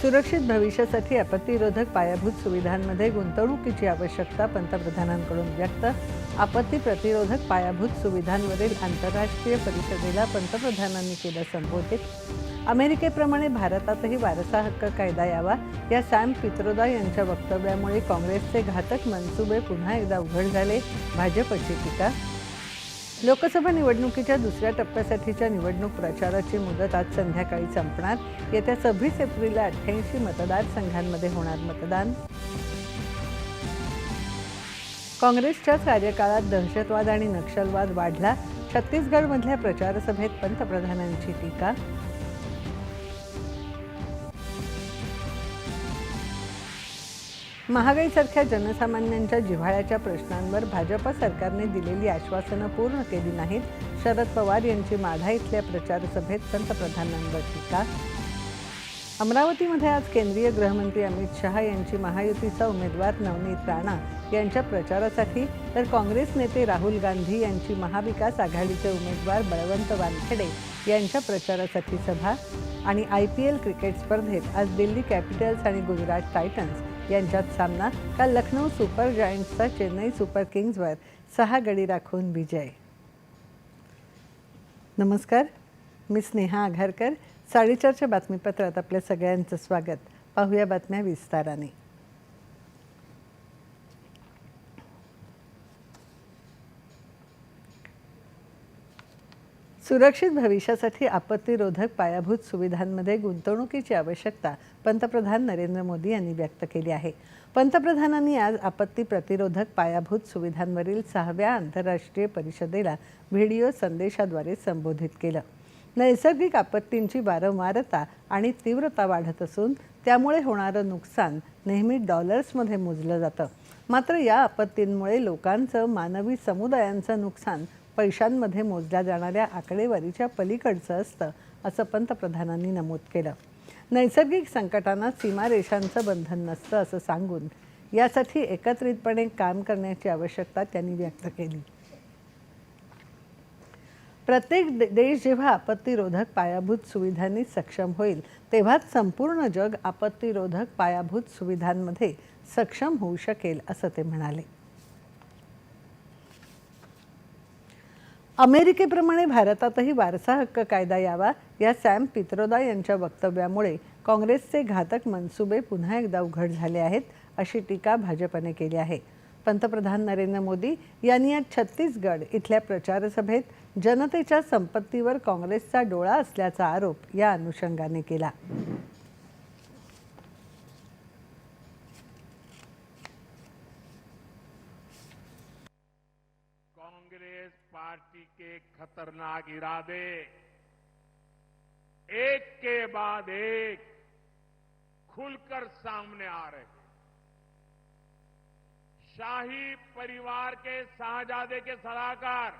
सुरक्षित भविष्यासाठी आपत्तीरोधक पायाभूत सुविधांमध्ये गुंतवणुकीची आवश्यकता पंतप्रधानांकडून व्यक्त. आपत्ती प्रतिरोधक पायाभूत सुविधांवरील आंतरराष्ट्रीय परिषदेला पंतप्रधानांनी केलं संबोधित. अमेरिकेप्रमाणे भारतातही वारसा हक्क कायदा यावा या सॅम पित्रोदा यांच्या वक्तव्यामुळे काँग्रेसचे घातक मनसुबे पुन्हा एकदा उघड झाले. भाजपची टीका. लोकसभा निवडणुकीच्या दुसऱ्या टप्प्यासाठीच्या निवडणूक प्रचाराची मुदत आज संध्याकाळी संपणार. येत्या 26 एप्रिलला 88 मतदारसंघांमध्ये होणार मतदान. काँग्रेसच्याच कार्यकाळात दहशतवाद आणि नक्षलवाद वाढला. छत्तीसगडमधल्या प्रचारसभेत पंतप्रधानांची टीका. महागाईसारख्या जनसामान्यांच्या जिव्हाळ्याच्या प्रश्नांवर भाजप सरकारने दिलेली आश्वासनं पूर्ण केली नाहीत. शरद पवार यांची माढा इथल्या प्रचारसभेत पंतप्रधानांवर टीका. अमरावतीमध्ये आज केंद्रीय गृहमंत्री अमित शहा यांची महायुतीचा उमेदवार नवनीत राणा यांच्या प्रचारासाठी तर काँग्रेस नेते राहुल गांधी यांची महाविकास आघाडीचे उमेदवार बळवंत वानखेडे यांच्या प्रचारासाठी सभा. आणि IPL क्रिकेट स्पर्धेत आज दिल्ली कॅपिटल्स आणि गुजरात टायटन्स यांच्यात सामना. काल लखनौ सुपर जायंट्सचा चेन्नई सुपर किंग्जवर 6 गडी राखून विजय. नमस्कार, मी स्नेहा आघारकर. 4:30च्या बातमीपत्रात आपल्या सगळ्यांचं स्वागत. पाहूया बातम्या विस्ताराने. सुरक्षित भविष्यासाठी आपत्तीरोधक पायाभूत सुविधांमध्ये गुंतवणुकीची आवश्यकता पंतप्रधान नरेंद्र मोदी यांनी व्यक्त केली आहे. पंतप्रधानांनी आज आपत्ती प्रतिरोधक पायाभूत सुविधांवरील 6व्या आंतरराष्ट्रीय परिषदेला व्हिडिओ संदेशाद्वारे संबोधित केलं. नैसर्गिक आपत्तींची वारंवारता आणि तीव्रता वाढत असून त्यामुळे होणारं नुकसान नेहमी डॉलर्समध्ये मोजलं जातं. मात्र या आपत्तींमुळे लोकांचं, मानवी समुदायांचं नुकसान पैशांमध्ये मोजल्या जाणाऱ्या आकडेवारीच्या पलीकडचं असतं, असं पंतप्रधानांनी नमूद केलं. नैसर्गिक संकटांना सीमारेषांचं बंधन नसतं असं सांगून यासाठी एकत्रितपणे काम करण्याची आवश्यकता त्यांनी व्यक्त केली. प्रत्येक देश जेव्हा आपत्तीरोधक पायाभूत सुविधांनी सक्षम होईल तेव्हाच संपूर्ण जग आपत्तीरोधक पायाभूत सुविधांमध्ये सक्षम होऊ शकेल, असं ते म्हणाले. अमेरिकेप्रमाणे भारतातही वारसा हक्क कायदा यावा या सॅम पित्रोदा यांच्या वक्तव्यामुळे काँग्रेसचे घातक मनसुबे पुन्हा एकदा उघड झाले आहेत, अशी टीका भाजपने केली आहे. पंतप्रधान नरेंद्र मोदी यांनी आज छत्तीसगड इथल्या प्रचारसभेत जनतेच्या संपत्तीवर काँग्रेसचा डोळा असल्याचा आरोप या अनुषंगाने केला. कांग्रेस पार्टी के खतरनाक इरादे एक के बाद एक खुलकर सामने आ रहे हैं. शाही परिवार के शाहजादे के सलाहकार,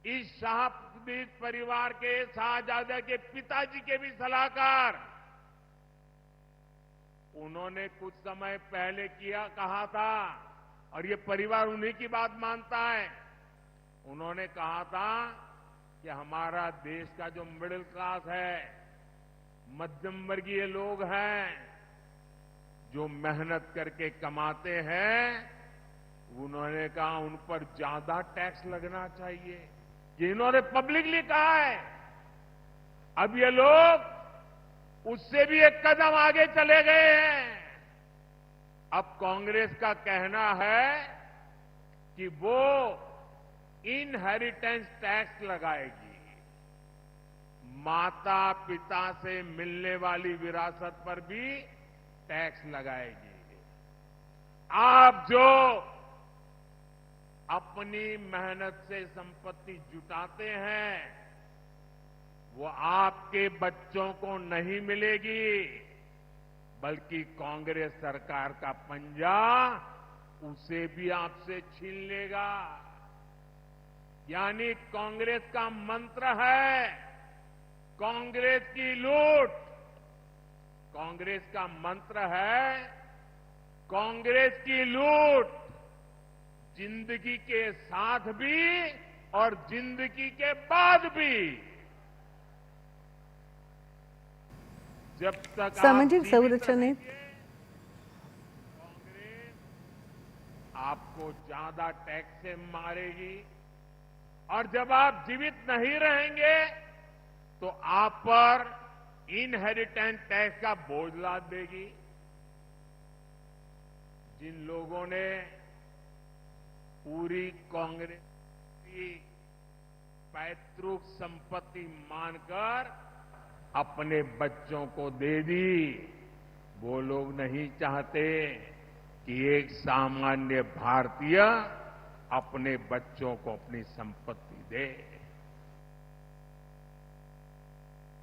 इस शाही परिवार के शाहजादे के पिताजी के भी सलाहकार, उन्होंने कुछ समय पहले कहा था, और ये परिवार उन्हीं की बात मानता है. उन्होंने कहा था कि हमारा देश का जो मिडिल क्लास है, मध्यम वर्गीय लोग हैं, जो मेहनत करके कमाते हैं, उन्होंने कहा उन पर ज्यादा टैक्स लगना चाहिए. ये इन्होंने पब्लिकली कहा है. अब ये लोग उससे भी एक कदम आगे चले गए हैं. अब कांग्रेस का कहना है कि वो इनहेरिटेंस टैक्स लगाएगी. माता पिता से मिलने वाली विरासत पर भी टैक्स लगाएगी. आप जो अपनी मेहनत से संपत्ति जुटाते हैं, वो आपके बच्चों को नहीं मिलेगी, बल्कि कांग्रेस सरकार का पंजा उसे भी आपसे छीन लेगा. यानी कांग्रेस का मंत्र है कांग्रेस की लूट. कांग्रेस का मंत्र है कांग्रेस की लूट, जिंदगी के साथ भी और जिंदगी के बाद भी. जब तक आप सामाजिक जीवित संरचनेत रहेंगे, कांग्रेस आपको ज्यादा टैक्स से मारेगी और जब आप जीवित नहीं रहेंगे तो आप पर इनहेरिटेंस टैक्स का बोझ लाद देगी। जिन लोगों ने पूरी कांग्रेस की पैतृक संपत्ति मानकर अपने बच्चों को दे दी, वो लोग नहीं चाहते कि एक सामान्य भारतीय अपने बच्चों को अपनी संपत्ति दे।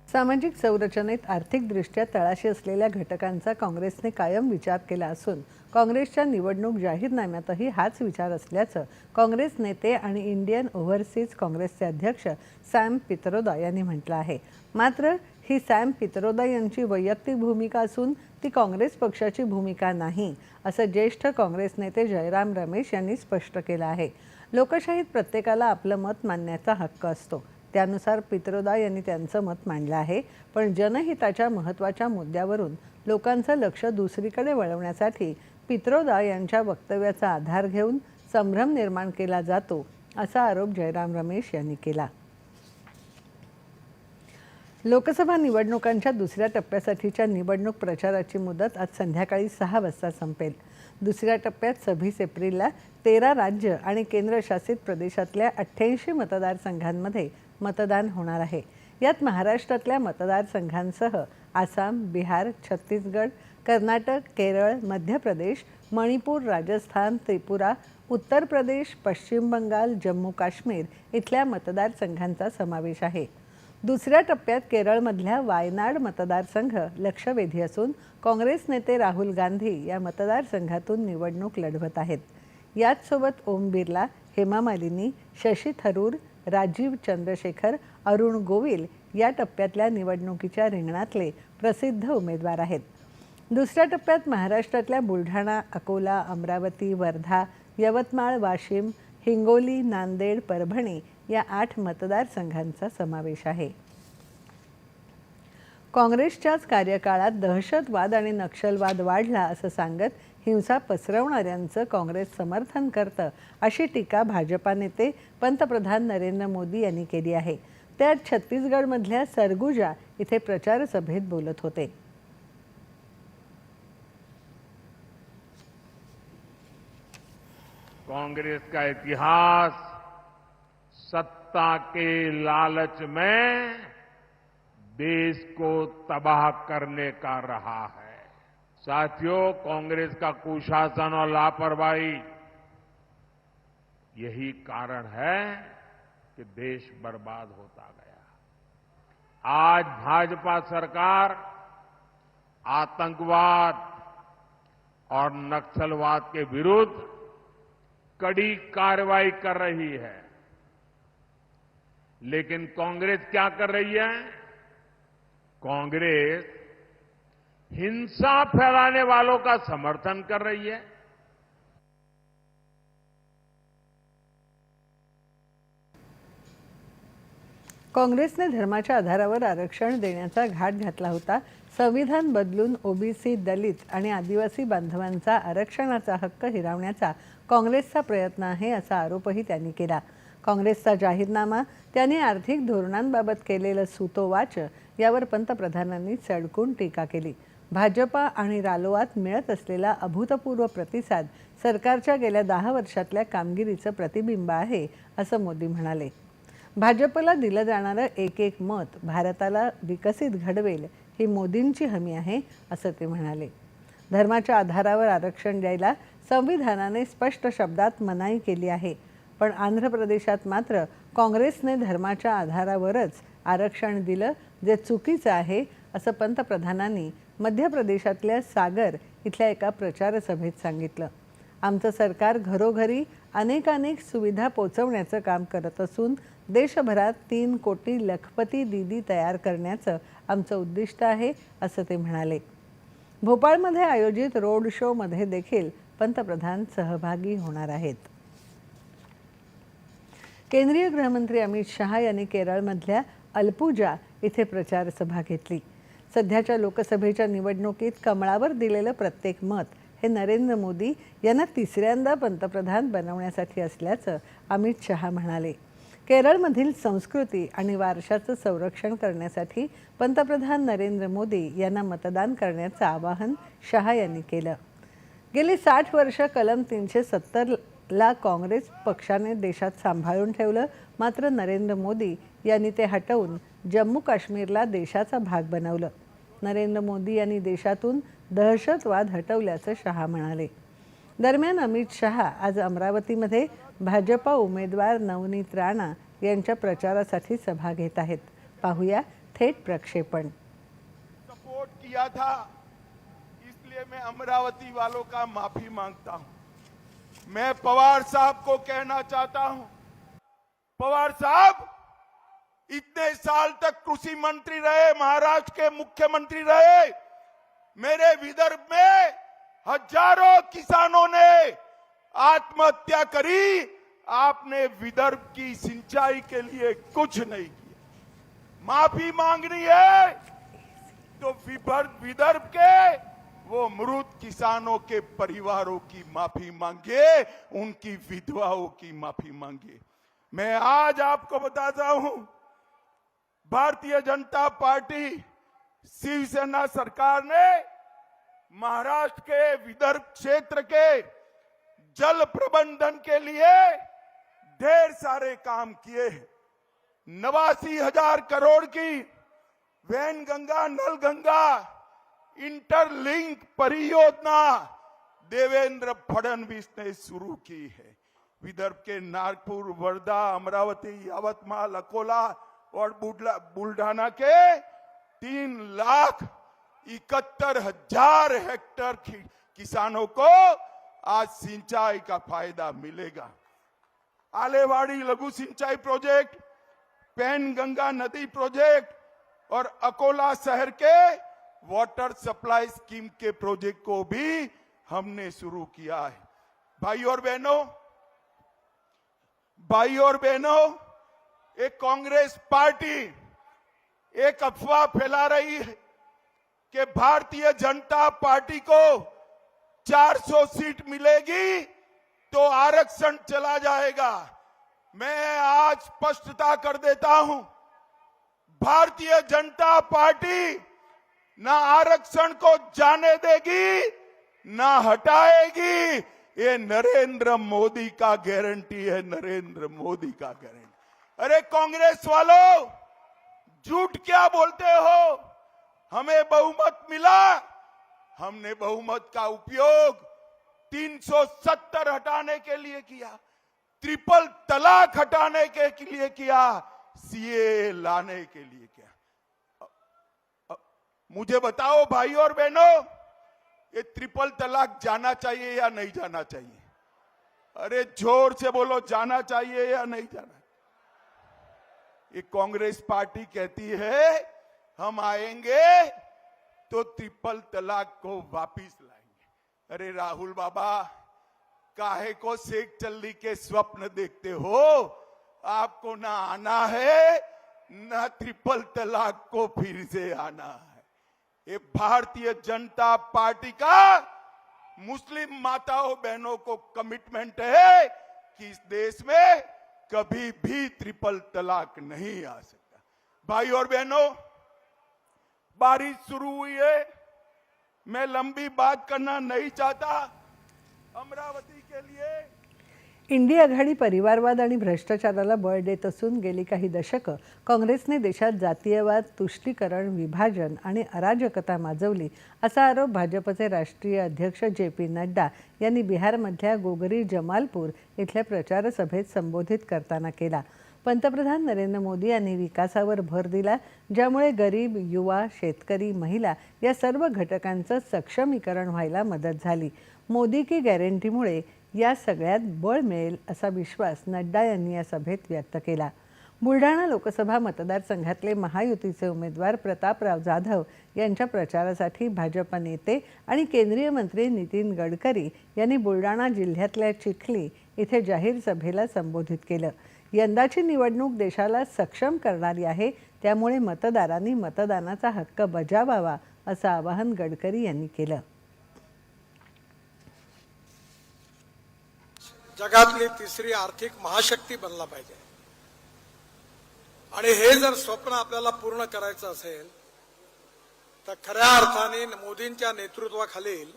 सामाजिक संरचनेत आर्थिकदृष्ट्या तळाशी असलेल्या घटकांचा काँग्रेसने कायम विचार केला असून काँग्रेसच्या निवडणूक जाहीरनाम्यातही हाच विचार असल्याचं काँग्रेस नेते आणि इंडियन ओव्हरसीज काँग्रेसचे अध्यक्ष सॅम पित्रोदा यांनी म्हटलं आहे। मात्र ही सॅम पित्रोदा यांची वैयक्तिक भूमिका असून ती काँग्रेस पक्षाची भूमिका नाही, असं ज्येष्ठ काँग्रेस नेते जयराम रमेश यांनी स्पष्ट केलं आहे। लोकशाहीत प्रत्येकाला आपलं मत मांडण्याचा हक्क असतो, त्यानुसार पित्रोदा यांनी त्यांचं मत मांडलं आहे। पण जनहिताच्या महत्त्वाच्या मुद्द्यावरून लोकांचं लक्ष दुसरीकडे वळवण्यासाठी पित्रोदा यांच्या वक्तव्याचा आधार घेऊन संभ्रम निर्माण केला जातो, असा आरोप जयराम रमेश यांनी केला। लोकसभा निवडणुकांच्या दुसऱ्या टप्प्यासाठीच्या निवडणूक प्रचाराची मुदत आज संध्याकाळी 6 वाजता संपेल। दुसऱ्या टप्प्यात 26 एप्रिलला 13 राज्य आणि केंद्रशासित प्रदेशातल्या 88 मतदारसंघांमध्ये मतदान होणार आहे। यात महाराष्ट्रातल्या मतदारसंघांसह आसाम, बिहार, छत्तीसगड, कर्नाटक, केरळ, मध्य प्रदेश, मणिपूर, राजस्थान, त्रिपुरा, उत्तर प्रदेश, पश्चिम बंगाल, जम्मू काश्मीर इथल्या मतदारसंघांचा समावेश आहे। दुसऱ्या टप्प्यात केरळमधल्या वायनाड मतदारसंघ लक्षवेधी असून काँग्रेस नेते राहुल गांधी या मतदारसंघातून निवडणूक लढवत आहेत। याच सोबत ओम बिर्ला, हेमा मालिनी, शशी थरूर, राजीव चंद्रशेखर, अरुण गोविल या टप्प्यातल्या निवडणुकीच्या रिंगणातले प्रसिद्ध उमेदवार आहेत। दुसऱ्या टप्प्यात महाराष्ट्रातल्या बुलढाणा, अकोला, अमरावती, वर्धा, यवतमाळ, वाशिम, हिंगोली, नांदेड, परभणी या 8 मतदारसंघांचा समावेश आहे। काँग्रेसच्याच कार्यकाळात दहशतवाद आणि नक्षलवाद वाढला असं सांगत हिंसा पसरवणाऱ्यांचं काँग्रेस समर्थन करतं, अशी टीका भाजपा नेते पंतप्रधान नरेंद्र मोदी यांनी केली आहे। ते आज छत्तीसगडमधल्या सरगुजा इथे प्रचार सभेत बोलत होते। कांग्रेस का इतिहास सत्ता के लालच में देश को तबाह करने का रहा है। साथियों, कांग्रेस का कुशासन और लापरवाही यही कारण है कि देश बर्बाद होता गया। आज भाजपा सरकार आतंकवाद और नक्सलवाद के विरुद्ध कड़ी कार्रवाई कर रही है, लेकिन कांग्रेस क्या कर रही है? कांग्रेस हिंसा फैलाने वालों का समर्थन कर रही है। काँग्रेसने धर्माच्या आधारावर आरक्षण देण्याचा घाट घातला होता। संविधान बदलून ओबीसी, दलित आणि आदिवासी बांधवांचा आरक्षणाचा हक्क हिरावण्याचा काँग्रेसचा प्रयत्न आहे, असा आरोपही त्यांनी केला। काँग्रेसचा जाहीरनामा, त्यांनी आर्थिक धोरणांबाबत केलेलं सूतोवाच यावर पंतप्रधानांनी सडकून टीका केली। भाजपा आणि रालोआत मिळत असलेला अभूतपूर्व प्रतिसाद सरकारच्या गेल्या 10 वर्षातल्या कामगिरीचं प्रतिबिंब आहे, असं मोदी म्हणाले। भाजपला दिलं जाणारं एक मत भारताला विकसित घडवेल ही मोदींची हमी आहे, असं ते म्हणाले। धर्माच्या आधारावर आरक्षण द्यायला संविधानाने स्पष्ट शब्दात मनाई केली आहे, पण आंध्र प्रदेशात मात्र काँग्रेसने धर्माच्या आधारावरच आरक्षण दिलं, जे चुकीचं आहे, असं पंतप्रधानांनी मध्य प्रदेशातल्या सागर इथल्या एका प्रचार सभेत सांगितलं। आमचं सरकार घरोघरी अनेक सुविधा पोहोचवण्याचं काम करत असून देशभरात 3 कोटी लखपती दीदी तयार करण्याचं आमचं उद्दिष्ट आहे, असं ते म्हणाले। भोपाळमध्ये आयोजित रोड शो मध्ये देखील पंतप्रधान सहभागी होणार आहेत। केंद्रीय गृहमंत्री अमित शहा यांनी केरळमधल्या अलपुजा इथे प्रचार सभा घेतली। सध्याच्या लोकसभेच्या निवडणुकीत कमळावर दिलेलं प्रत्येक मत हे नरेंद्र मोदी यांना तिसऱ्यांदा पंतप्रधान बनवण्यासाठी असल्याचं अमित शहा म्हणाले. केरळमधील संस्कृती आणि वारशाचं संरक्षण करण्यासाठी पंतप्रधान नरेंद्र मोदी यांना मतदान करण्याचं आवाहन शहा यांनी केलं. गेली 60 वर्ष कलम 370ला काँग्रेस पक्षाने देशात सांभाळून ठेवलं. मात्र नरेंद्र मोदी यांनी ते हटवून जम्मू काश्मीरला देशाचा भाग बनवलं. नरेंद्र मोदी यांनी देशातून दहशतवाद हटवल्याचं शहा म्हणाले. दरम्यान अमित शहा आज अमरावतीमध्ये भाजपा उमेदवार नवनीत राणा यांच्या प्रचारासाठी सभा घेत आहेत. पाहूया थेट प्रक्षेपण. सपोर्ट किया था, इसलिए मैं अमरावती वालों का माफी मांगता हूं. मैं पवार साहब को कहना चाहता हूं, पवार साहब इतने साल तक कृषि मंत्री रहे, महाराष्ट्र के मुख्यमंत्री रहे. मेरे विदर्भ में हजारों किसानों ने आत्महत्या करी. आपने विदर्भ की सिंचाई के लिए कुछ नहीं किया. माफी मांगनी है तो विदर्भ के वो मृत किसानों के परिवारों की माफी मांगे, उनकी विधवाओं की माफी मांगे. मैं आज आपको बताता हूं, भारतीय जनता पार्टी शिवसेना सरकार ने महाराष्ट्र के विदर्भ क्षेत्र के जल प्रबंधन के लिए ढेर सारे काम किए हैं. 89,000 करोड़ की वैनगंगा नल गंगा इंटरलिंक परियोजना देवेंद्र फडणवीस ने शुरू की है. विदर्भ के नागपुर, वर्धा, अमरावती, यवतमाल, अकोला और बुल्ढाना के 3,71,000 हेक्टेयर किसानों को आज सिंचाई का फायदा मिलेगा. आलेवाड़ी लघु सिंचाई प्रोजेक्ट, पैनगंगा नदी प्रोजेक्ट और अकोला शहर के वाटर सप्लाई स्कीम के प्रोजेक्ट को भी हमने शुरू किया है. भाई और बहनों, एक कांग्रेस पार्टी एक अफवाह फैला रही है कि भारतीय जनता पार्टी को 400 सीट मिलेगी तो आरक्षण चला जाएगा. मैं आज स्पष्टता कर देता हूं, भारतीय जनता पार्टी ना आरक्षण को जाने देगी ना हटाएगी. ये नरेंद्र मोदी का गारंटी है, नरेंद्र मोदी का गारंटी. अरे कांग्रेस वालों, झूठ क्या बोलते हो? हमें बहुमत मिला, हमने बहुमत का उपयोग 370 हटाने के लिए किया, ट्रिपल तलाक हटाने के लिए किया, सीए लाने के लिए किया. मुझे बताओ भाई और बहनों, ये ट्रिपल तलाक जाना चाहिए या नहीं जाना चाहिए? अरे जोर से बोलो, जाना चाहिए या नहीं जाना? ये कांग्रेस पार्टी कहती है हम आएंगे तो ट्रिपल तलाक को वापिस लाएंगे. अरे राहुल बाबा, काहे को शेख चल्ली के स्वप्न देखते हो? आपको ना आना है ना ट्रिपल तलाक को फिर से आना है. ये भारतीय जनता पार्टी का मुस्लिम माताओं बहनों को कमिटमेंट है कि इस देश में कभी भी ट्रिपल तलाक नहीं आ सकता. भाई और बहनों, बारिश शुरू हुई है. मैं लंबी बात करना नहीं चाहता. अमरावती के लिए इंडी आघाडी परिवारवाद आणि भ्रष्टाचाराला बळ देत असून गेली काही दशकं काँग्रेसने देशात जातीयवाद, तुष्टीकरण, विभाजन आणि अराजकता माजवली असा आरोप भाजपचे राष्ट्रीय अध्यक्ष जे.पी. नड्डा यांनी बिहारमधल्या गोगरी जमालपूर इथल्या प्रचार सभेत संबोधित करताना केला. पंतप्रधान नरेंद्र मोदी यांनी विकासावर भर दिला, ज्यामुळे गरीब, युवा, शेतकरी, महिला या सर्व घटकांचं सक्षमीकरण व्हायला मदत झाली. मोदी की गॅरंटीमुळे या सगळ्यात बळ मिळेल असा विश्वास नड्डा यांनी या सभेत व्यक्त केला. बुलढाणा लोकसभा मतदारसंघातले महायुतीचे उमेदवार प्रतापराव जाधव यांच्या प्रचारासाठी भाजप नेते आणि केंद्रीय मंत्री नितीन गडकरी यांनी बुलढाणा जिल्ह्यातल्या चिखली इथे जाहीर सभेला संबोधित केलं. यंदाची निवडणूक देशाला सक्षम करणारी आहे, त्यामुळे मतदारांनी मतदानाचा हक्क बजावावा असं आवाहन गडकरी यांनी केलं. जगातली तिसरी आर्थिक महाशक्ती बनला पाहिजे आणि हे जर स्वप्न आपल्याला पूर्ण करायचं असेल तर खऱ्या अर्थाने मोदींच्या नेतृत्वाखालील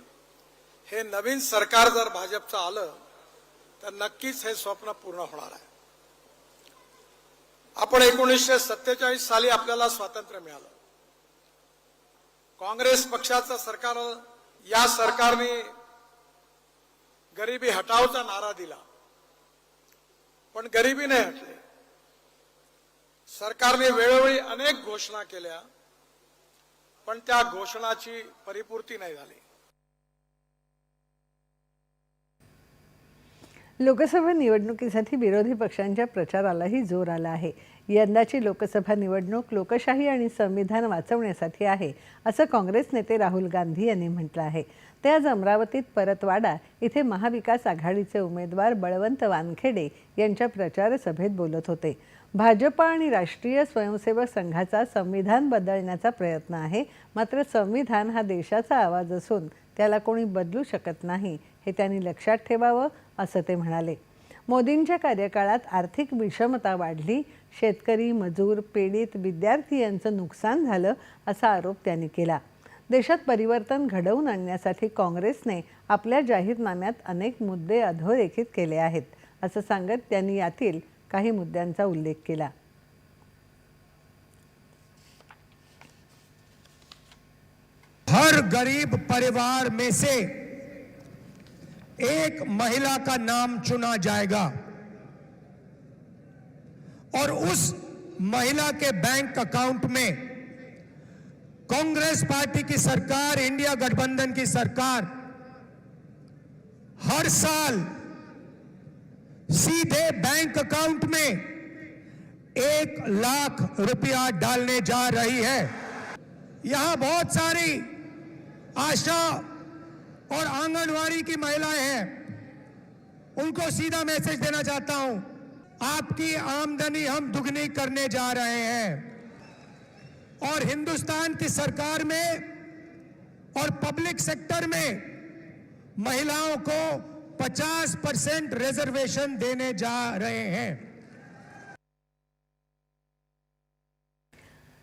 हे नवीन सरकार जर भाजपचं आलं तर नक्कीच हे स्वप्न पूर्ण होणार आहे. आपण 1947 साली आपल्याला स्वातंत्र्य मिळालं. काँग्रेस पक्षाचं सरकार, या सरकारने गरिबी हटावचा नारा दिला, पण गरिबी नाही हटली. सरकारने वेळोवेळी अनेक घोषणा केल्या, पण त्या घोषणाची परिपूर्ती नाही झाली. लोकसभा निवडणुकीसाठी विरोधी पक्षांच्या प्रचारालाही जोर आला आहे. यंदाची लोकसभा निवडणूक लोकशाही आणि संविधान वाचवण्यासाठी आहे, असं काँग्रेस नेते राहुल गांधी यांनी म्हटलं आहे. ते आज अमरावतीत परतवाडा इथे महाविकास आघाडीचे उमेदवार बळवंत वानखेडे यांच्या प्रचार सभेत बोलत होते. भाजप आणि राष्ट्रीय स्वयंसेवक संघाचा संविधान बदलण्याचा प्रयत्न आहे, मात्र संविधान हा देशाचा आवाज असून त्याला कोणी बदलू शकत नाही, हे त्यांनी लक्षात ठेवावं असं ते म्हणाले. मोदींच्या कार्यकाळात आर्थिक विषमता वाढली, शेतकरी, मजूर, पीडित, विद्यार्थी यांचं नुकसान झालं असा आरोप त्यांनी केला. देशात परिवर्तन घडवून आणण्यासाठी काँग्रेसने आपल्या जाहीरनाम्यात अनेक मुद्दे अधोरेखित केले आहेत असं सांगत त्यांनी यातील काही मुद्द्यांचा उल्लेख केला. हर गरीब परिवार में से एक महिला का नाम चुना जाएगा और उस महिला के बैंक अकाउंट में कांग्रेस पार्टी की सरकार, इंडिया गठबंधन की सरकार हर साल सीधे बैंक अकाउंट में 1 लाख रुपया डालने जा रही है. यहां बहुत सारी आशा और आंगनवाड़ी की महिलाएं हैं, उनको सीधा मैसेज देना चाहता हूं, आपकी आमदनी हम दुगनी करने जा रहे हैं और हिंदुस्तान की सरकार में और पब्लिक सेक्टर में महिलाओं को 50% रिजर्वेशन देने जा रहे हैं.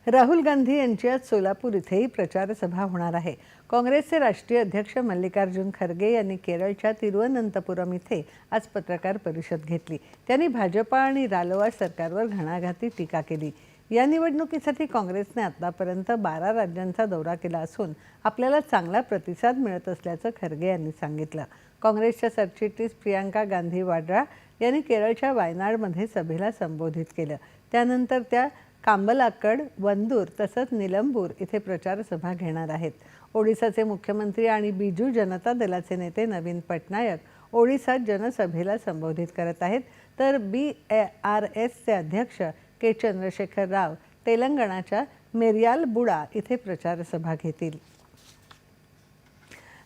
राहुल गांधी यांची आज सोलापूर इथेही प्रचार सभा होणार आहे. काँग्रेसचे राष्ट्रीय अध्यक्ष मल्लिकार्जुन खरगे यांनी केरळच्या तिरुवनंतपुरम इथे आज पत्रकार परिषद घेतली. त्यांनी भाजपा आणि रालोआ सरकारवर घणाघाती टीका केली. या निवडणुकीसाठी काँग्रेसने आतापर्यंत 12 राज्यांचा दौरा केला असून आपल्याला चांगला प्रतिसाद मिळत असल्याचं खरगे यांनी सांगितलं. काँग्रेसच्या सरचिटणीस प्रियांका गांधी वाड्रा यांनी केरळच्या वायनाडमध्ये सभेला संबोधित केलं. त्यानंतर त्या कांबलाकड, वंदूर तसंच निलंबूर इथे प्रचार सभा घेणार आहेत. ओडिसाचे मुख्यमंत्री आणि बिजू जनता दलाचे नेते नवीन पटनायक ओडिसात जनसभेला संबोधित करत आहेत, तर BRSचे अध्यक्ष के चंद्रशेखर राव तेलंगणाच्या मेरियालबुडा इथे प्रचार सभा घेतील.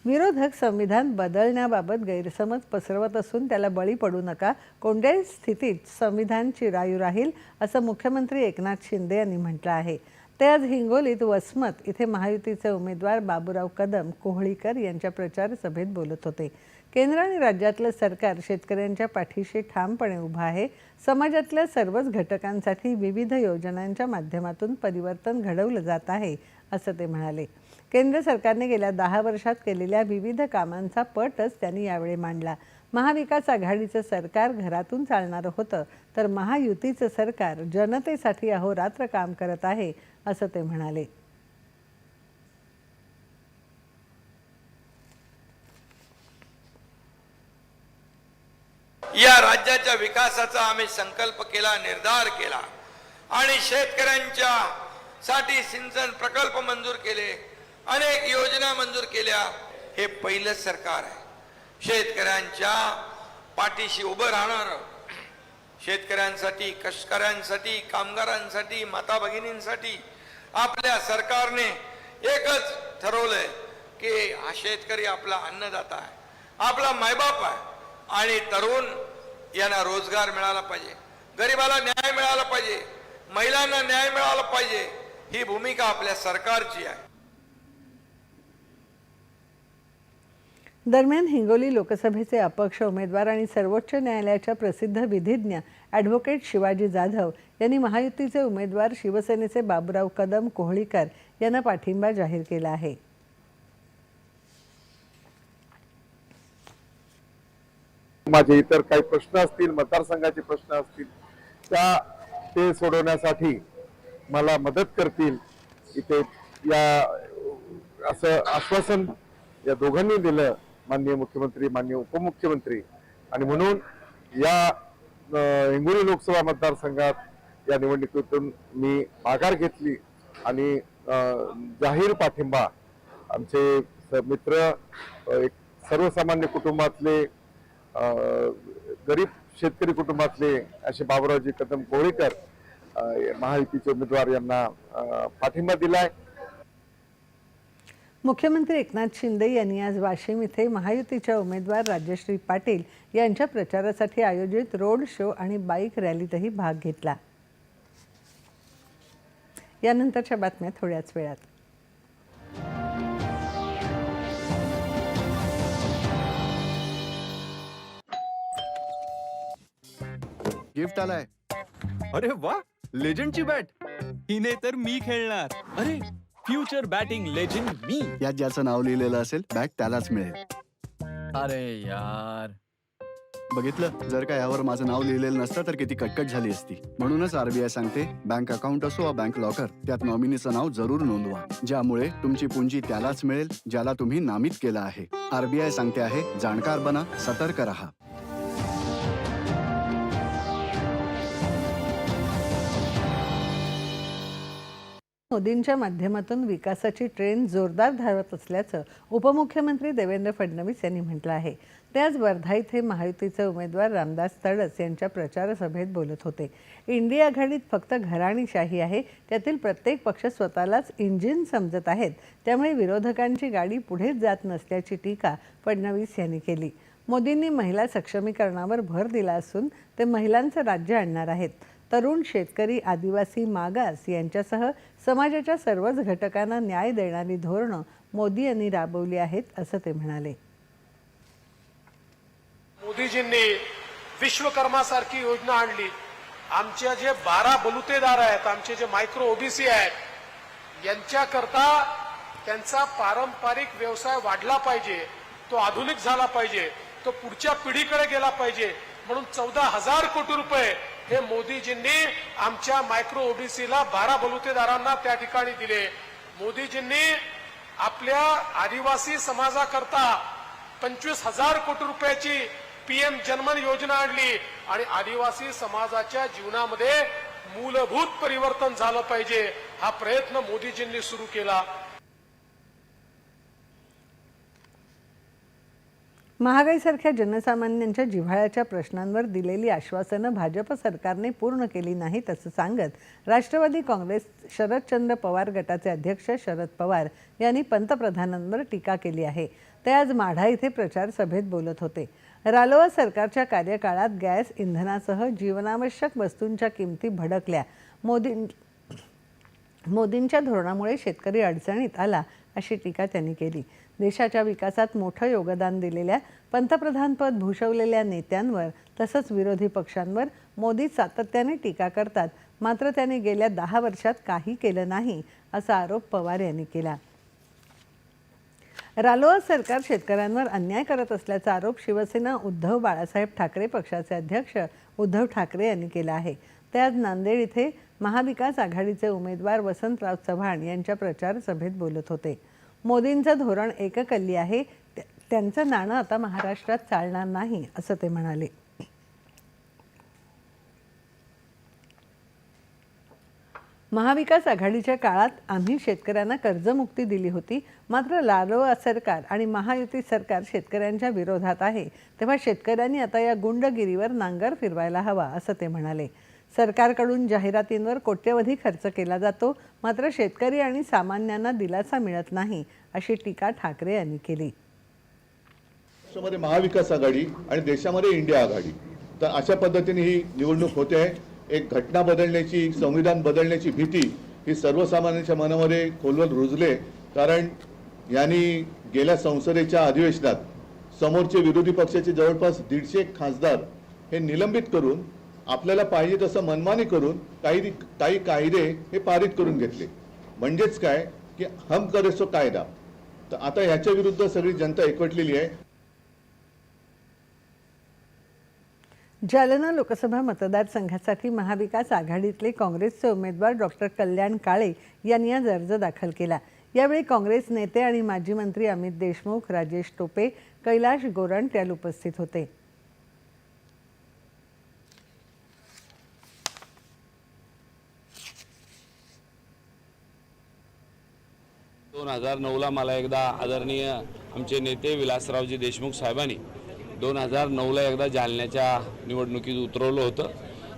विरोधक संविधान बदलण्याबाबत गैरसमज पसरवत असून त्याला बळी पडू नका, कोणत्याही स्थितीत संविधान चिरायू राहील असं मुख्यमंत्री एकनाथ शिंदे यांनी म्हटलं आहे. ते आज हिंगोलीत वसमत इथे महायुतीचे उमेदवार बाबूराव कदम कोहळीकर यांच्या प्रचार सभेत बोलत होते. केंद्र आणि राज्यातलं सरकार शेतकऱ्यांच्या पाठीशी ठामपणे उभं आहे. समाजातल्या सर्वच घटकांसाठी विविध योजनांच्या माध्यमातून परिवर्तन घडवलं जात आहे असं ते म्हणाले. केंद्र सरकारने गेल्या 10 वर्षात केलेल्या विविध कामांचा पटच त्यांनी यावेळी मांडला. महाविकास आघाडीचं सरकार घरातून चालणारं होतं, तर महायुतीचं सरकार जनतेसाठी अहोरात्र काम करत आहे असं ते म्हणाले. या राज्याच्या विकासाचा आम्ही संकल्प केला, निर्धार केला आणि शेतकऱ्यांच्या साठी सिंचन प्रकल्प मंजूर केले, अनेक योजना मंजूर केल्या. हे पहिलं सरकार आहे शेतकऱ्यांच्या पाठीशी उभं राहणार. शेतकऱ्यांसाठी, कष्टकऱ्यांसाठी, कामगारांसाठी, माता भगिनींसाठी आपल्या सरकारने एकच ठरवलंय की हा शेतकरी आपला अन्नदाता आहे, आपला मायबाप आहे आणि तरुण यांना रोजगार मिळाला पाहिजे. गरिबाला न्याय मिळाला पाहिजे, महिलांना न्याय मिळाला पाहिजे, ही भूमिका आपल्या सरकारची आहे. दरम्यान हिंगोली लोकसभेचे अपक्ष उमेदवार आणि सर्वोच्च न्यायालयाच्या प्रसिद्ध विधिज्ञ ॲडव्होकेट शिवाजी जाधव यांनी महायुतीचे उमेदवार शिवसेनेचे बाबुराव कदम कोहळीकर यांना पाठिंबा जाहीर केला आहे. माझे इतर काही प्रश्न असतील, मतदारसंघाचे प्रश्न असतील, ते सोडवण्यासाठी मला मदत करतील इथे या असं आश्वासन या दोघांनी दिलं, माननीय मुख्यमंत्री, माननीय उपमुख्यमंत्री. आणि म्हणून या हिंगोली लोकसभा मतदारसंघात या निवडणुकीतून मी माघार घेतली आणि जाहीर पाठिंबा आमचे मित्र, एक सर्वसामान्य कुटुंबातले, गरीब शेतकरी कुटुंबातले असे बाबुरावजी कदम कोहळीकर महायुतीचे उमेदवार यांना पाठिंबा दिलाय. मुख्यमंत्री एकनाथ शिंदे यांनी आज वाशिम इथे महायुतीच्या उमेदवार राजश्री पाटील यांच्या प्रचारासाठी आयोजित रोड शो आणि बाईक रॅलीतही भाग घेतला. यानंतरच्या बातम्या थोड्याच वेळात. गिफ्ट आलाय. अरे वा, लेजंडची बॅट. हिने तर मी खेळणार. अरे, फ्युचर बॅटिंग लेजंड मी. यात ज्याचं नाव लिहिलेलं असेल बॅट त्यालाच मिळेल. अरे यार, बघितलं, जर का यावर माझं नाव लिहिलेलं नसतं तर किती कटकट झाली असती. म्हणूनच RBI सांगते, बँक अकाउंट असो वा बँक लॉकर, त्यात नॉमिनीचं नाव जरूर नोंदवा, ज्यामुळे तुमची पुंजी त्यालाच मिळेल ज्याला तुम्ही नामित केलं आहे. RBI सांगते आहे, जाणकार बना, सतर्क रहा. मोदींच्या माध्यमातून विकासाची ट्रेन जोरदार धावत असल्याचं उपमुख्यमंत्री देवेंद्र फडणवीस यांनी म्हटलं आहे. ते आज वर्धा इथे महायुतीचे उमेदवार रामदास तडस यांच्या प्रचार सभेत बोलत होते. इंडिया आघाडीत फक्त घराणीशाही आहे, त्यातील प्रत्येक पक्ष स्वतःलाच इंजिन समजत आहेत, त्यामुळे विरोधकांची गाडी पुढेच जात नसल्याची टीका फडणवीस यांनी केली. मोदींनी महिला सक्षमीकरणावर भर दिला असून ते महिलांचं राज्य आणणार आहेत. तरुण, शेतकरी, आदिवासी, मागास यांच्यासह समाजाच्या सर्वच घटकांना न्याय देणारी धोरणं मोदी यांनी राबवली आहेत, असं ते म्हणाले. मोदीजींनी विश्वकर्मासारखी योजना आणली. आमच्या जे 12 बलुतेदार आहेत, आमचे जे मायक्रो ओबीसी आहेत, यांच्याकरता त्यांचा पारंपरिक व्यवसाय वाढला पाहिजे, तो आधुनिक झाला पाहिजे, तो पुढच्या पिढीकडे गेला पाहिजे, म्हणून 14,000 कोटी रुपये हे मोदीजींनी आमच्या मायक्रो ओबीसीला 12 बलुतेदारांना त्या ठिकाणी दिले. मोदीजींनी आपल्या आदिवासी समाजाकरता 25,000 कोटी रुपयाची PM जनमन योजना आणली आणि आदिवासी समाजाच्या जीवनामध्ये मूलभूत परिवर्तन झालं पाहिजे, हा प्रयत्न मोदीजींनी सुरू केला. महागाईसारख्या जनसामान्यांच्या जिव्हाळ्याच्या प्रश्नांवर दिलेली आश्वासनं भाजप सरकारने पूर्ण केली नाहीत असं सांगत राष्ट्रवादी काँग्रेस शरदचंद्र पवार गटाचे अध्यक्ष शरद पवार यांनी पंतप्रधानांवर टीका केली आहे. ते आज माढा इथे प्रचार सभेत बोलत होते. रालोआ सरकारच्या कार्यकाळात गॅस, इंधनासह जीवनावश्यक वस्तूंच्या किमती भडकल्या. मोदींच्या धोरणामुळे शेतकरी अडचणीत आला अशी टीका त्यांनी केली. देशाच्या विकासात मोठं योगदान दिलेल्या, पंतप्रधानपद भूषवलेल्या नेत्यांवर तसंच विरोधी पक्षांवर मोदी सातत्याने टीका करतात, मात्र त्यांनी गेल्या 10 वर्षात काही केलं नाही असा आरोप पवार यांनी केला. रालोआ सरकार शेतकऱ्यांवर अन्याय करत असल्याचा आरोप शिवसेना उद्धव बाळासाहेब ठाकरे पक्षाचे अध्यक्ष उद्धव ठाकरे यांनी केला आहे. ते आज नांदेड इथे महाविकास आघाडीचे उमेदवार वसंतराव चव्हाण यांच्या प्रचार सभेत बोलत होते. मोदींचं धोरण एककल्ली आहे, त्यांचं नाणं आता महाराष्ट्रात चालणार नाही असं ते म्हणाले. महाविकास आघाडीच्या काळात आम्ही शेतकऱ्यांना कर्जमुक्ती दिली होती, मात्र रालोआ सरकार आणि महायुती सरकार शेतकऱ्यांच्या विरोधात आहे, तेव्हा शेतकऱ्यांनी आता या गुंडगिरीवर नांगर फिरवायला हवा असं ते म्हणाले. सरकारकडून जाहिरातींवर कोट्यवधी खर्च केला जातो, मात्र शेतकरी आणि सामान्यांना दिलासा मिळत नाही अशी टीका ठाकरे यांनी केली. महाविकास आघाडी आणि देशामध्ये इंडिया आघाडी तर अशा पद्धतीने ही निवडणूक होते आहे. एक घटना बदलण्याची, संविधान बदलण्याची भीती ही सर्वसामान्यांच्या मनामध्ये खोलवर रुजले. कारण यांनी गेल्या संसदेच्या अधिवेशनात समोरचे विरोधी पक्षाचे जवळपास 150 खासदार हे निलंबित करून आपल्याला पाहिजे तसं मनमानी करून काही कायदे हे पारित करून घेतले. म्हणजेच काय की हम करे सो कायदा. तर आता ह्याच्या विरुद्ध सगळी जनता एकवटलेली आहे. जालना लोकसभा मतदारसंघासाठी महाविकास आघाडीतले काँग्रेसचे उमेदवार डॉक्टर कल्याण काळे यांनी आज अर्ज दाखल केला. यावेळी काँग्रेस नेते आणि माजी मंत्री अमित देशमुख, राजेश टोपे, कैलाश गोरंट यावेळी उपस्थित होते. दोन 2009ला मला एकदा आदरणीय आमचे नेते विलासरावजी देशमुख साहेबांनी 2009ला एकदा जालन्याच्या निवडणुकीत उतरवलं होतं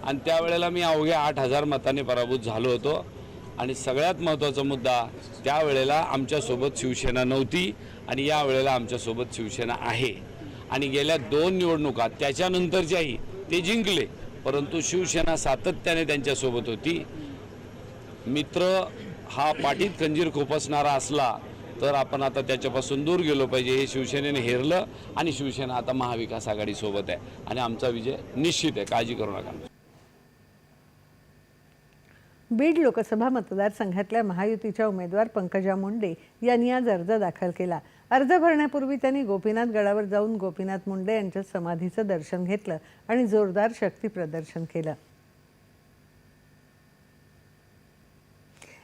आणि त्यावेळेला मी अवघ्या 8,000 मतांनी पराभूत झालो होतो. आणि सगळ्यात महत्त्वाचा मुद्दा, त्यावेळेला आमच्यासोबत शिवसेना नव्हती आणि यावेळेला आमच्यासोबत शिवसेना आहे. आणि गेल्या 2 निवडणुका त्याच्यानंतरच्याही ते जिंकले, परंतु शिवसेना सातत्याने त्यांच्यासोबत होती. मित्र हा पाठीत खंजीर खोपसणारा असला तर आपण आता त्याच्यापासून दूर गेलो पाहिजे. हे शिवसेनेने हेरलं आणि शिवसेना आता महाविकास आघाडीसोबत आहे आणि आमचा विजय निश्चित आहे, काळजी करू नका. बीड लोकसभा मतदारसंघातल्या महायुतीच्या उमेदवार पंकजा मुंडे यांनी आज अर्ज दाखल केला. अर्ज भरण्यापूर्वी त्यांनी गोपीनाथ गडावर जाऊन गोपीनाथ मुंडे यांच्या समाधीचं दर्शन घेतलं आणि जोरदार शक्ती प्रदर्शन केलं.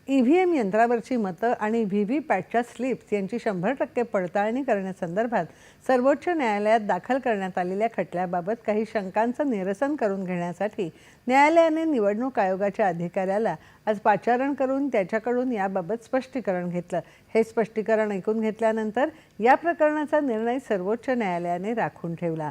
EVM यंत्रावरची मतं आणि व्हीव्हीपॅटच्या स्लिप्स यांची 100% पडताळणी करण्यासंदर्भात सर्वोच्च न्यायालयात दाखल करण्यात आलेल्या खटल्याबाबत काही शंकांचं निरसन करून घेण्यासाठी न्यायालयाने निवडणूक आयोगाच्या अधिकाऱ्याला आज पाचारण करून त्याच्याकडून याबाबत स्पष्टीकरण घेतलं. हे स्पष्टीकरण ऐकून घेतल्यानंतर या प्रकरणाचा निर्णय सर्वोच्च न्यायालयाने राखून ठेवला.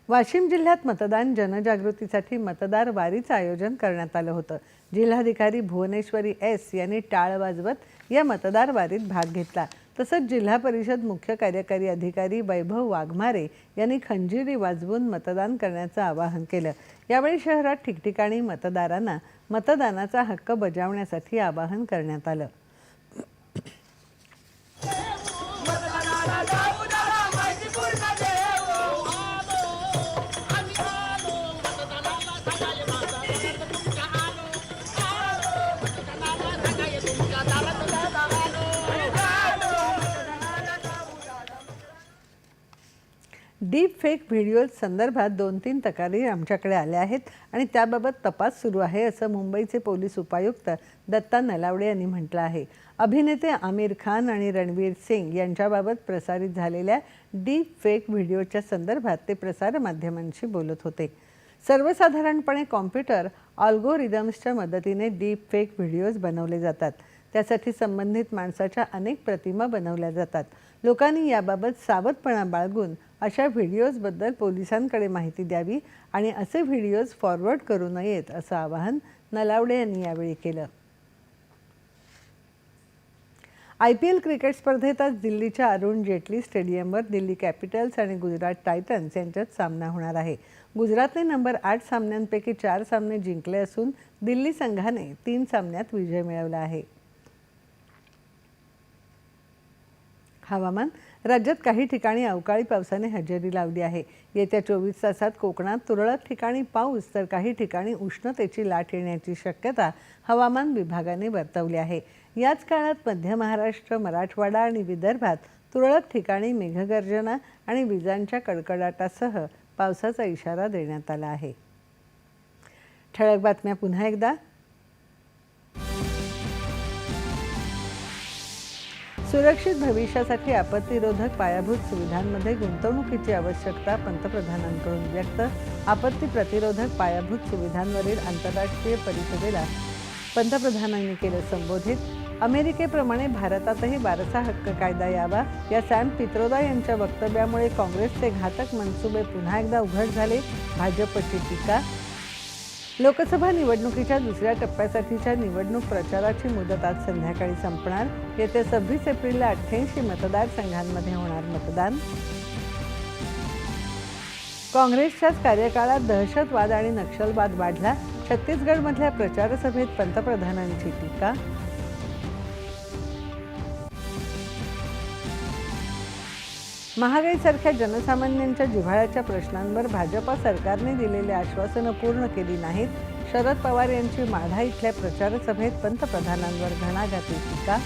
वाशिम जिल्ह्यात मतदान जनजागृतीसाठी मतदार वारीचं आयोजन करण्यात आलं होतं. जिल्हाधिकारी भुवनेश्वरी S यांनी टाळ वाजवत या मतदार वारीत भाग घेतला. तसंच जिल्हा परिषद मुख्य कार्यकारी अधिकारी वैभव वाघमारे यांनी खंजिरी वाजवून मतदान करण्याचं आवाहन केलं. यावेळी शहरात ठिकठिकाणी मतदारांना मतदानाचा हक्क बजावण्यासाठी आवाहन करण्यात आलं. डीप फेक व्हिडिओ संदर्भात 2-3 तक्रारी आमच्याकडे आल्या आहेत आणि त्याबाबत तपास सुरू आहे असं मुंबईचे पोलीस उपायुक्त दत्ता नलावडे यांनी म्हटलं आहे. अभिनेते आमिर खान आणि रणवीर सिंग यांच्याबाबत प्रसारित झालेल्या डीप फेक व्हिडिओच्या संदर्भात ते प्रसारमाध्यमांशी बोलत होते. सर्वसाधारणपणे कॉम्प्युटर अल्गोरिदम्सच्या मदतीने डीप फेक व्हिडिओज बनवले जातात. त्यासाठी संबंधित माणसाच्या अनेक प्रतिमा बनवल्या जातात. लोकांनी याबाबत सावधपणा बाळगून अशा व्हिडिओजबद्दल पोलिसांकडे माहिती द्यावी आणि असे व्हिडिओज फॉरवर्ड करू नयेत असं आवाहन नलावडे यांनी यावेळी केलं. IPL क्रिकेट स्पर्धेत आज दिल्लीच्या अरुण जेटली स्टेडियमवर दिल्ली कॅपिटल्स आणि गुजरात टायटन्स यांच्यात सामना होणार आहे. गुजरातने नंबर 8 सामन्यांपैकी 4 सामने जिंकले असून दिल्ली संघाने 3 सामन्यात विजय मिळवला आहे. हवामान. राज्यात काही ठिकाणी अवकाळी पावसाने हजेरी लावली आहे. येत्या 24 तासात कोकणात तुरळक ठिकाणी पाऊस तर काही ठिकाणी उष्णतेची लाट येण्याची शक्यता हवामान विभागाने वर्तवली आहे. याच काळात मध्य महाराष्ट्र, मराठवाडा आणि विदर्भात तुरळक ठिकाणी मेघगर्जना आणि विजांच्या कडकडाटासह पावसाचा इशारा देण्यात आला आहे. ठळक बातम्या पुन्हा एकदा. सुरक्षित भविष्यासाठी आपत्तीरोधक पायाभूत सुविधांमध्ये गुंतवणुकीची आवश्यकता पंतप्रधानांकडून व्यक्त. आपत्ती प्रतिरोधक पायाभूत सुविधांवरील आंतरराष्ट्रीय परिषदेला पंतप्रधानांनी केलं संबोधित. अमेरिकेप्रमाणे भारतातही वारसा हक्क कायदा यावा या सॅम पित्रोदा यांच्या वक्तव्यामुळे काँग्रेसचे घातक मनसुबे पुन्हा एकदा उघड झाले. भाजपची टीका. लोकसभा निवडणुकीच्या दुसऱ्या टप्प्यासाठीच्या निवडणूक प्रचाराची मुदत आज संध्याकाळी संपणार. येत्या 26 एप्रिलला 88 मतदारसंघांमध्ये होणार मतदान. काँग्रेसच्याच कार्यकाळात दहशतवाद आणि नक्षलवाद वाढला. छत्तीसगडमधल्या प्रचारसभेत पंतप्रधानांची टीका. महागाईसारख्या जनसामान्यांच्या जिव्हाळ्याच्या प्रश्नांवर भाजपा सरकारने दिलेली आश्वासनं पूर्ण केली नाहीत. शरद पवार यांची माढा इथल्या प्रचारसभेत पंतप्रधानांवर घणाघाती टीका.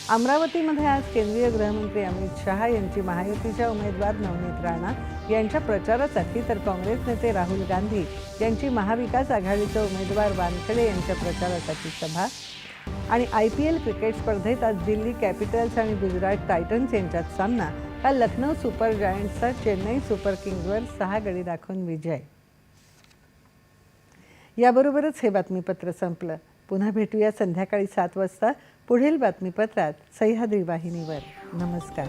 अमरावतीमध्ये आज केंद्रीय गृहमंत्री अमित शहा यांची महायुतीच्या उमेदवार नवनीत राणा यांच्या प्रचारासाठी तर काँग्रेस नेते राहुल गांधी यांची महाविकास आघाडीचे उमेदवार वानखेडे यांच्या प्रचारासाठी सभा. आणि IPL क्रिकेट स्पर्धेत आज दिल्ली कॅपिटल्स आणि गुजरात टायटन्स यांच्यात सामना. काल लखनौ सुपर जायंट्सचा चेन्नई सुपर किंग्जवर 6 गडी राखून विजय. याबरोबरच हे बातमीपत्र संपलं. पुन्हा भेटूया संध्याकाळी 7 वाजता पुढील बातमीपत्रात सह्याद्री वाहिनीवर. नमस्कार.